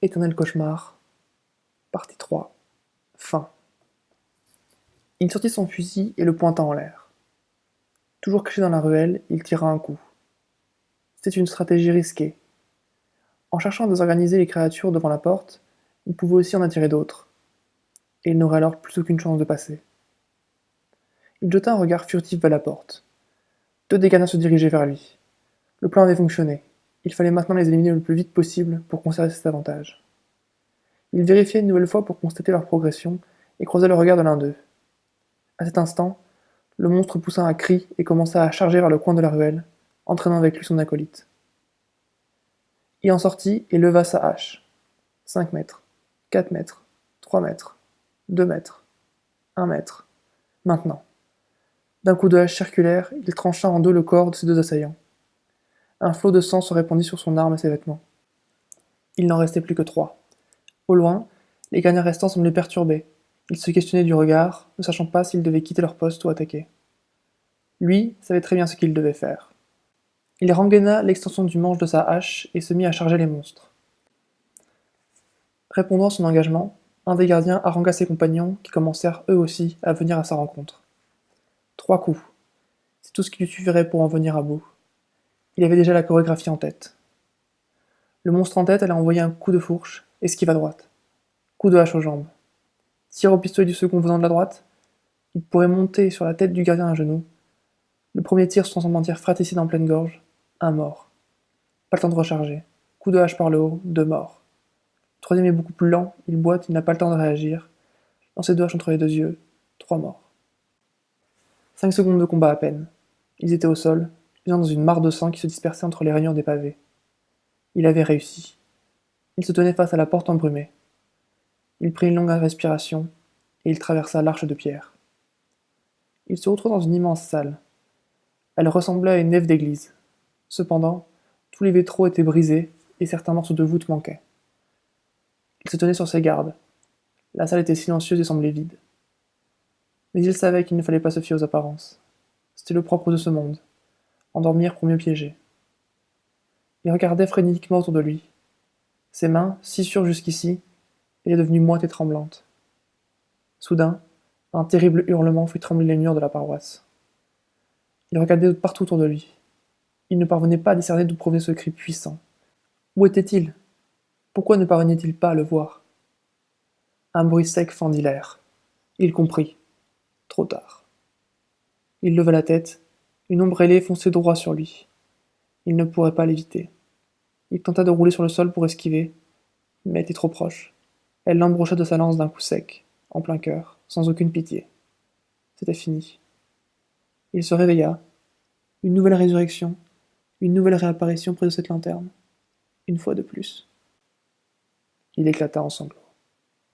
Éternel cauchemar. Partie 3. Fin. Il sortit son fusil et le pointa en l'air. Toujours caché dans la ruelle, il tira un coup. C'était une stratégie risquée. En cherchant à désorganiser les créatures devant la porte, il pouvait aussi en attirer d'autres, et il n'aurait alors plus aucune chance de passer. Il jeta un regard furtif vers la porte. 2 des gardiens se dirigeaient vers lui. Le plan avait fonctionné. Il fallait maintenant les éliminer le plus vite possible pour conserver cet avantage. Il vérifia une nouvelle fois pour constater leur progression et croisa le regard de l'un d'eux. À cet instant, le monstre poussa un cri et commença à charger vers le coin de la ruelle, entraînant avec lui son acolyte. Il en sortit et leva sa hache. 5 mètres, 4 mètres, 3 mètres, 2 mètres, 1 mètre. Maintenant. D'un coup de hache circulaire, il trancha en deux le corps de ses 2 assaillants. Un flot de sang se répandit sur son arme et ses vêtements. Il n'en restait plus que 3. Au loin, les gardiens restants semblaient perturbés. Ils se questionnaient du regard, ne sachant pas s'ils devaient quitter leur poste ou attaquer. Lui savait très bien ce qu'il devait faire. Il rengaina l'extension du manche de sa hache et se mit à charger les monstres. Répondant à son engagement, un des gardiens harangua ses compagnons qui commencèrent eux aussi à venir à sa rencontre. 3 coups. C'est tout ce qui lui suffirait pour en venir à bout. Il avait déjà la chorégraphie en tête. Le monstre en tête allait envoyer un coup de fourche, esquive à droite. Coup de hache aux jambes. Tir au pistolet du second venant de la droite. Il pourrait monter sur la tête du gardien à genoux. Le premier tir sans s'en mentir fratricide en pleine gorge. Un mort. Pas le temps de recharger. Coup de hache par le haut, 2 morts. Le troisième est beaucoup plus lent, il boite, il n'a pas le temps de réagir. Lance ses 2 haches entre les 2 yeux. 3 morts. 5 secondes de combat à peine. Ils étaient au sol, gisant dans une mare de sang qui se dispersait entre les rainures des pavés. Il avait réussi. Il se tenait face à la porte embrumée. Il prit une longue respiration, et il traversa l'arche de pierre. Il se retrouva dans une immense salle. Elle ressemblait à une nef d'église. Cependant, tous les vitraux étaient brisés, et certains morceaux de voûte manquaient. Il se tenait sur ses gardes. La salle était silencieuse et semblait vide. Mais il savait qu'il ne fallait pas se fier aux apparences. C'était le propre de ce monde. Endormir pour mieux piéger. Il regardait frénétiquement autour de lui. Ses mains, si sûres jusqu'ici, étaient devenues moites et tremblantes. Soudain, un terrible hurlement fit trembler les murs de la paroisse. Il regardait partout autour de lui. Il ne parvenait pas à discerner d'où provenait ce cri puissant. Où était-il? Pourquoi ne parvenait-il pas à le voir? Un bruit sec fendit l'air. Il comprit. Trop tard. Il leva la tête. Une ombre ailée fonçait droit sur lui. Il ne pourrait pas l'éviter. Il tenta de rouler sur le sol pour esquiver, mais était trop proche. Elle l'embrocha de sa lance d'un coup sec, en plein cœur, sans aucune pitié. C'était fini. Il se réveilla. Une nouvelle résurrection, une nouvelle réapparition près de cette lanterne. Une fois de plus. Il éclata en sanglots.